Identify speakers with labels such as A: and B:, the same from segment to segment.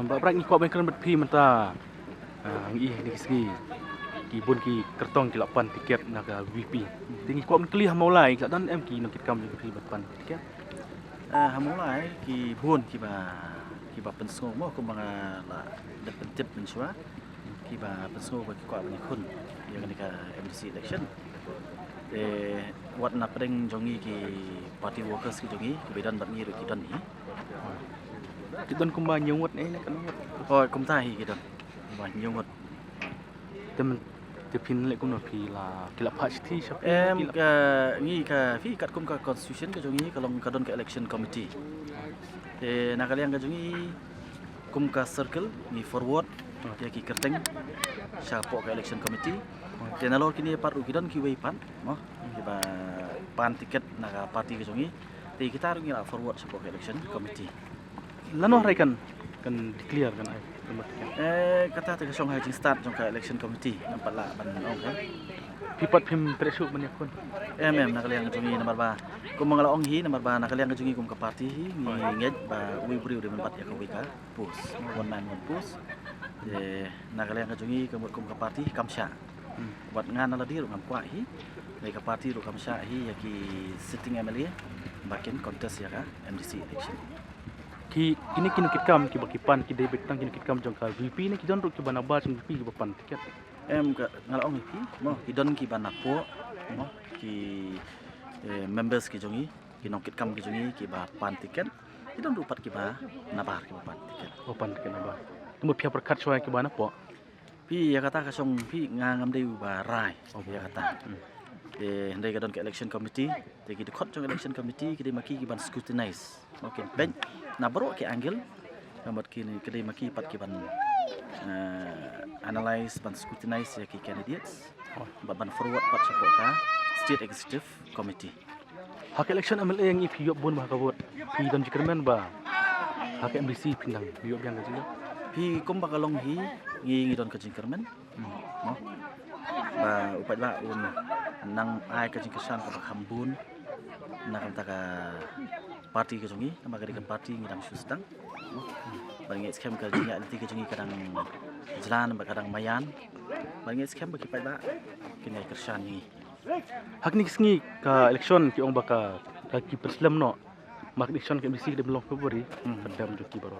A: Mbak Brak ni kuat bengkel berpi mentah. Ngi ni segi. Ki bun ki kertong ki 8 tiket nak VP. Tinggi kuat kelih maulai kat dan MK nak kita kam juga 8 tiket.
B: Hamulai ki buon ki ba penso mo ko mga la de pentip mensua ki ba penso ba ki ko ni kun yang ni ka MDC election wat na pedeng jongi ki party workers ki jongi ki bedan bat ni ru ki dan ni
A: Kita kumba nyungut ni kan.
B: kum tai ki dan ba nyungut
A: Tem pin lek kuno pi la kila patch ti siapa
B: ka ngi ka fi kat kum ka constitution ka jongi kalong kadon ka election committee nakaliang ka jongi kum ka circle ni forward ya ki kerteng siapa ka election committee nalor kini par ukidan ki wei pan mo ki ba pan tiket naka party ka jongi kita ngi la forward siapa ka election committee
A: Lano rekan kan declare kan ai.
B: Kata ta song hai start jong ka election committee nampak la ban ong kan
A: Pipat pim presuk banyak pun.
B: nakaliang jongi nomor ba kum mangala ong hi nomor ba nakaliang ka jongi kum ka party hi ngi ba wi buri de mempat ya ka wi ka pus one man one pus nakaliang ka jongi kum ka party kamsha buat ngan ala di ru ngam kwa hi le ka party ru kamsha hi ya ki sitting MLA bakin contest ya ka MDC election
A: Ki kini kini kitkam ki bakipan ki debit tang kini kitkam jong ka VP ni ki jon ru ki banaba jong VP ki bapan tiket.
B: ka ngalong hi mo idon ki banapo mo ki members ki jongi ki nongkit kam ki jongi ki ba pan tiket idon rupat ki ba nabar ki ba pan tiket
A: Bapan tiket naba. Tunggu pihak perkat soal ki bana po.
B: pi ya kata ka song pi ngangam dei ba rai ya kata ndai ka don ka election committee te ki khot jong election committee ki maki ki ban scrutinize okay ben na bro ki angle kamot ki ni ki maki pat ki ban analyze ban scrutinize ya ki candidates ban forward pat support ka state executive committee
A: Hak election MLA yang ipi yop bun bah kabut. Pi dan jikerman ba. Hak MDC pindang yop yang juga.
B: pi kum ba kalong hi ngi don ka jingkermen mo ba upat ba un nang ai ka jingkersan ka khambun na kam ta ka party ka jongi nama ka party ngi dang sustang bangi scam ka jinga alti ka jongi kadang jalan ba kadang mayan bangi scam ba ki ba kini kersan ni
A: Hak ni sengi ka election ki ong baka ki perslam no. Mak election ki MDC de belum Februari. Padam joki baru.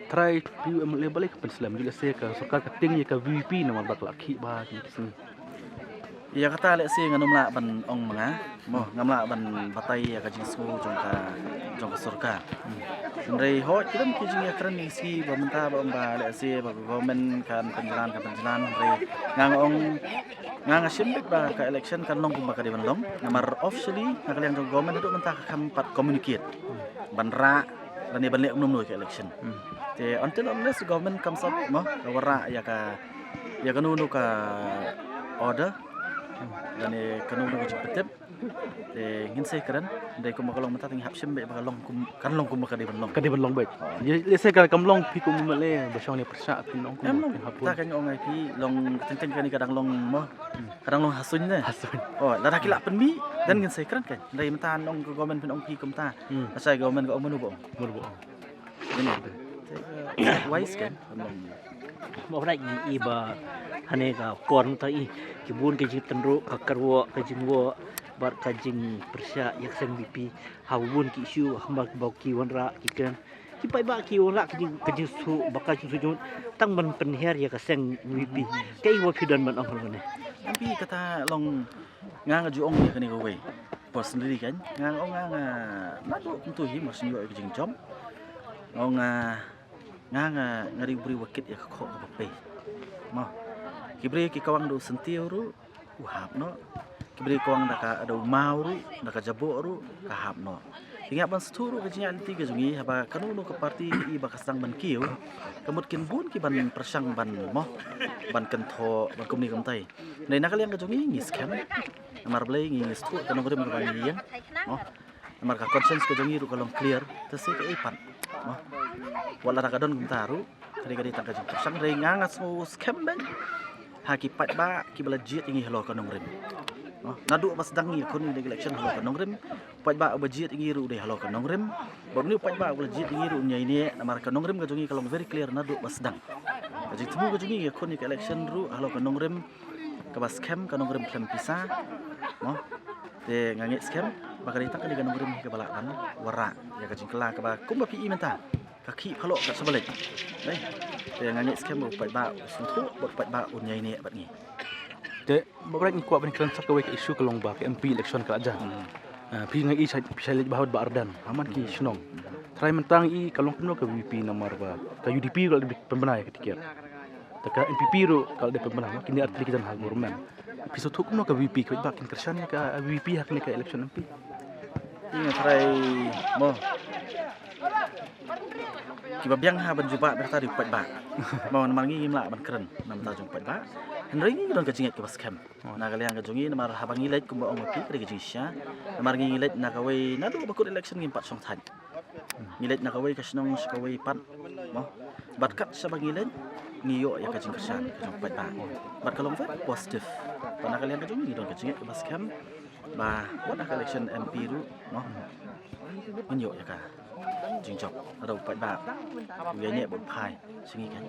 A: Try pi MLA balik ke perslam juga saya ka sokar ka tingnya ka VP nama bakla ki ba ki sengi.
B: ya kata lek si nganum la ban ong manga mo ngamla ban batai ya ka jing su jong ka surka ndai ho kiram ki jing ya kran ni si ba menta ba lek si ba government kan penjalan ndai ngang asimbik ba ka election kan long ba ka di ban long namar officially nakaliang government duduk menta ka kampat communicate ban ra dan ban lek umum ka election te until unless government comes up mo wara ya ka nunu ka order dan kanu nunggu cepet ngin saya keren dari kumakalong mata tinggi hapsim be bakalong kan long kumaka di banlong
A: Ka di belum baik. Jadi saya ka kamlong pi kum MLA basang ni persa pin ong kum hapun.
B: ta kan ongai pi long tenteng kan kadang long mo kadang long hasun ne
A: Hasun.
B: lada kila penmi dan ngin saya keren kan dari mata ong government pin ong pi kum ta asai government ko menu bong
A: Merbo.
B: ini wise kan
C: Mau naik ni iba hane ka pon ta i kibun ke jing tenru ka karwo ka jing wo bar ka jing persya yak sang BP hawun ki isu hamba bau ki wanra ki kan ki pai ba ki wanra ka jing su bakal jing sujun tang man penher ya ka sang BP kai wo pidan man ong ne
B: tapi kata long ngang ju ong ya kan ko we personally kan ngang ong ngang na do untuk hi mas nyu ke jing jom ong ngari buri wakit ya ko ka pe mo kibri ki kawang do sentiu ru uhap no kibri kawang daka do mau ru daka jabo ru ka hap no ingat ban sturu ke jinya anti ke jungi haba kanu no ke parti i bakasang ban kiu kamut kin bun ki ban persang ban mo ban kentho ban kumni kamtai nei nakaliang ke jungi ngis kam amar blai ngis tu kanu gode ban yang mo amar ka conscience ke jungi ru kalong clear tese ke ipan mo wala rakadon kumtaru kali-kali tak kajing persang rengang asu scam ban haki pat ba ki bala jit ingi helo kanong rim nadu pas dangi kon ni election halo kan nongrem pai ba budget ngiru de halo kan nongrem bagni pai ba budget ngiru nya ini namar kan nongrem ka jongi kalong very clear nadu pas dang jadi temu ka jongi kon ni election ru halo kan nongrem ka bas scam kan nongrem klem pisa de ngangi scam bakari tak ni kan nongrem ka bala kan wara ya ka jingkla ka ba kum ba pi menta ka ki halo ka sebalik de ngangi scam pai ba suntu bot pai ba nya ini bat ni
A: Jadi, beberapa ni kuat penikiran sak kawai ke isu kelong ba ke MP election ke aja. Pi ngai saya lihat bahwa ba Ardan, aman ki sunong. Try mentang i kalong penuh ke VP nomor ba. Ke UDP kalau lebih pembenah ya ketika. Taka NPP ru kalau dia pembenah, kini arti kita hal government. Episode tu penuh ke VP ke bakin kersan ke VP hak ni ke election MP.
B: Ini try mo. Kiba biang ha ban juba berta di pat ba. Mau namar ngi imla ban keren nam ta jung pat ba. Henry ni don kajingat ke bas camp. Na kalian kajungi namar habang ngilet kumba ong pi kre kajing sya. Namar ngi ngilet na kawai na do bakut election ngi pat song than. Ngilet na kawai kasnong kawai pat mo. Bat kat sa bang ngilet ngiyo ya kajing kersan kajung pat ba. Bat kalong fa positif. Pana kalian kajungi don kajingat ke bas camp. Ba wat election MP ru mo. Ngiyo ya ka. Jingjok ada upat ba. Wianya bot pai singi kan.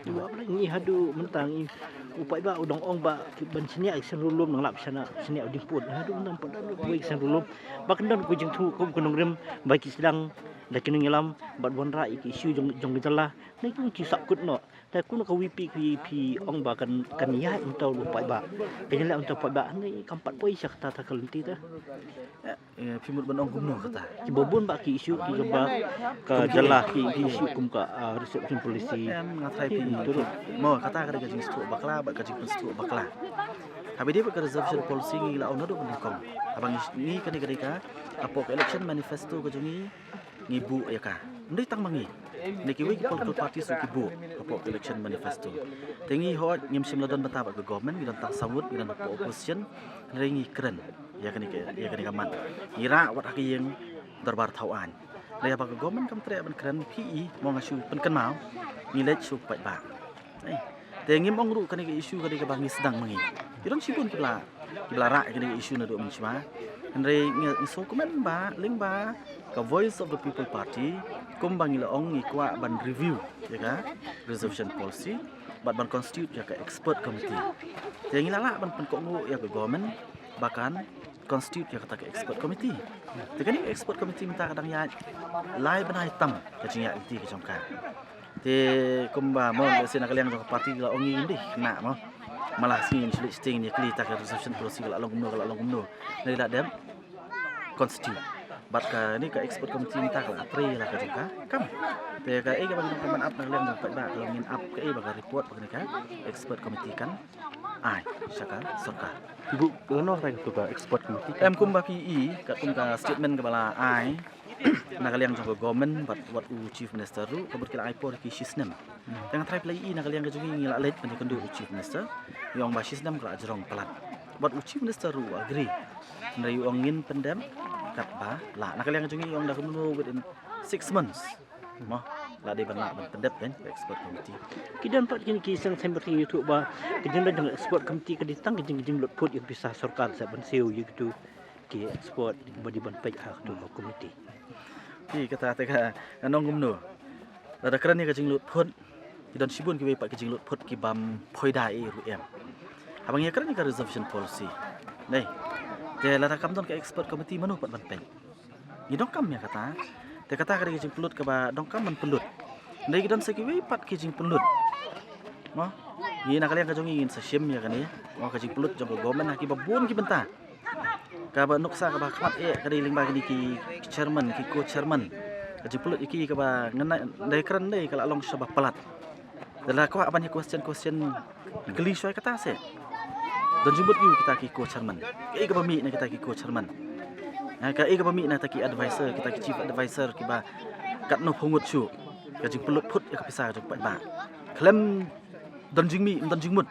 C: Dua ni hadu mentang upai ba udang ong ba ban sini action rulum nang lap sana sini uding put hadu nang pada we action rulum ba kendan ku jing thu kom kunong rem ba ki sedang da kini ngelam bat bon ra iki isu jong jala ni ku ki sak kut no ta ku no ka wipi ki ong ba kan ya untuk upai ba kini la untuk upai ba ni kampat poi sak ta kalenti ta
B: Pimut ban ong gumno kata.
C: ki bobon ba ki isu ki ba ka jala ki isu kum ka reception polisi
B: Ngatai pi turun. Mo kata kada kajing stu bakla ba kajing stu bakla. Habi dia ka reservation policy ngi la ono do pendukung. Abang ni kani ka apok election manifesto kajungi ngibu ya ka. Ndai tang mangi. Niki wi political party su kibu apok election manifesto. Tengi ho ngim sim ladon bata ba government ngi tang sawut ngi opposition ngi keren. Ya kani kaman. Ngira wat haki yang darbar tauan. Laya ba government kam tre ban keren PE mo ngasu pen kan mau ngilet su pai ba. Te ngim ong ru kani ke isu kani ke bangi sedang mangi. Idon sibun kibla ra kani ke isu na do menchwa. Andre ngi so komen ba ling ba ka voice of the people party kum bangi la ong ngi kwa ban review ya ka reservation policy bat ban constitute ya ka expert committee. Te ngi la ban pen ko ngu ya ke government bahkan constitute ya kata ke expert committee. Tekani expert committee minta kadang ya lai benai tam kajing ya inti ke jongka. Te kumba mo se nak liang jong parti la ongi ndi kena mo. Malah sing sting ni kli tak reservation policy la long gumno. Nei la dem constitute. Bat ka ni ka expert committee minta ka atre la ka jongka. Kam. Te ka ka bagi komen up nak liang jong pat ba kalau ngin up ka bagi report bagi ka expert committee kan. Ai, syakar sorka.
A: Ibu leno rai tu ba export committee.
B: Em kumba PE kat kumka statement ke bala ai. Nak kalian jong government bat wat chief minister ru kabut kila ai por ki system. Dengan try play nak kalian kajungi ngila let kan kendu chief minister. Yang ba system kala ajrong pelat. Bat chief minister ru agree. Ndai ongin pendem kat ba la nak kalian kajungi yang dah kunu within 6 months. Mah la di ban pendep kan expert committee.
C: Kidan pat kini kisang sember YouTube ba kejeng dan export committee ke ditang kejeng lot put yang bisa sarkar sa banseu gitu ki export body ban pek hak tu committee.
B: Ki kata nong gumno. Ada keren ni kejeng lot put kidan sibun ki pak kejeng lot put ki bam phoida e ru em. Abang ya keren ni ka reservation policy. Nei. Te la kam don ke expert committee manu pat ban pek. Ni dong kam ya kata. Te kata ka kejeng pelut ka ba dong kam ban pelut. Nei kidan sekiwi pat kejeng pelut. Mo, ni nak kalian kajong ingin sesim ya kan ya. Mo kajing pelut jong government ki babun ki benta. Ka ba nuksa ka ba khat ka ling ba ki chairman ki co-chairman. Kajing pelut iki ka ba ngena dai keren dai kala long sabah pelat. Dalam ko banyak question geli soy kata se. Dan jemput you kita ki co-chairman. Ka ba mi na kita ki co-chairman. Ka ba mi na ta ki advisor kita ki chief advisor ki ba kat no phungut chu. Kajing pelut put ya ka pisah jong ba. Klem dan jingmut.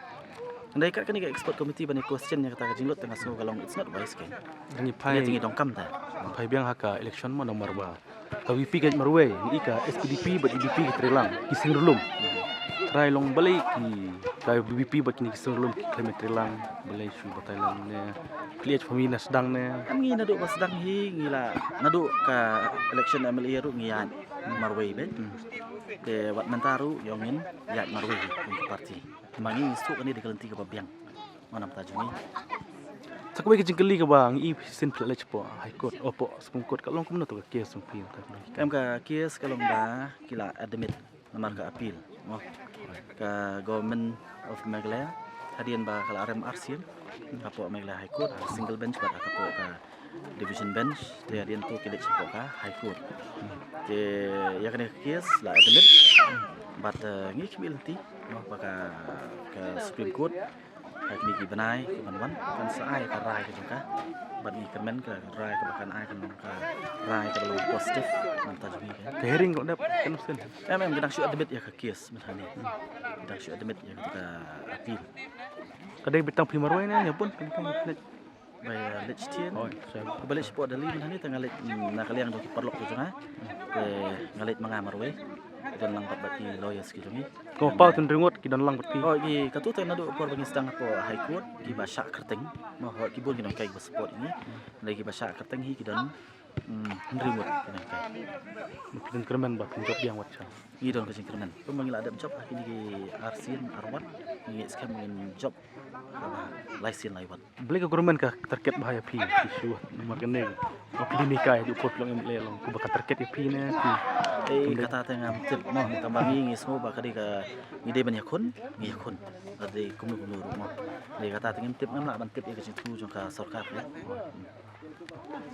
B: Andai kat kan expert committee bani question yang kata jinglot tengah semua galong it's not wise kan.
A: Ni pai
B: Tinggi dongkam ta.
A: Pai biang haka election mo nomor ba. Ka VP kat marwe ni ka SPDP ba EDP ke trelang kising rulum. try long balik kay BBP buat kini sebelum kilometer lang balai su Thailand ne lihat pemina sedang ne
B: Kan ngi nadu pas sedang hi ngila nadu ka election MLA ru ngiyan Marway ben. De wat mentaru yongin ya Marway ke parti. Mangi isu kan di kelenti ke babiang. Mana tajungi.
A: sakwe ke jengkeli ke bang i sin plech po high court opo Supreme Court ka long kumno to ke kes sumpi
B: Kam ka kes kalong ba kila admit namar ka appeal. Mo ka government of Meghalaya hadian ba kala RMRC kapo Meghalaya High Court single bench ba kapo ka division bench de hadian tu kilit sipo ka High Court. Je ya kena kes la admit but ngi kimilti mo ba ka Supreme Court kini ki benai ke ban kan sai ka rai ke ka ban ni kemen ka rai ke bakan ai kan ka rai ke belum positif mantap juga kan.
A: ke hearing kok dap kan sen
B: Em gedak syuk admit ya ke kes mentani. Gedak syuk admit ya ketika appeal.
A: kadai betang pimarwai ne ya pun kan
B: Bay lech tien.
A: oh saya
B: Balik sport dali mentani tengah lech nak kaliang do perlok tu janga. Ngalit mangamar we. Dan lang bati lawyers gitu ni.
A: ko pau tun ringot ki dan lang pati
B: Oh gi katu tay nadu por bagi sedang apa High Court gi basya kerteng. Mo hot ki bun kinong kai sport ini. Lagi basya kerteng hi kidan remote kinong kai.
A: mungkin kermen ba job yang wat cha
B: Gi don kasi kermen. Pemangil ada job kini gi Arsin Arwan ngi skam ngin job license laiwat.
A: beli ke government ka terkait bahaya pi isu nomor kene ok di nikai du pot long emle long ku baka terkait pi ne
B: Kata tengah tip mo tambangi ngi semua bakadi ka ngide ban yakun ngi yakun. Ade kumlu rumah. Dia kata tengah tip ngam la ban tip ya kasi tu jong ka sarkar ya.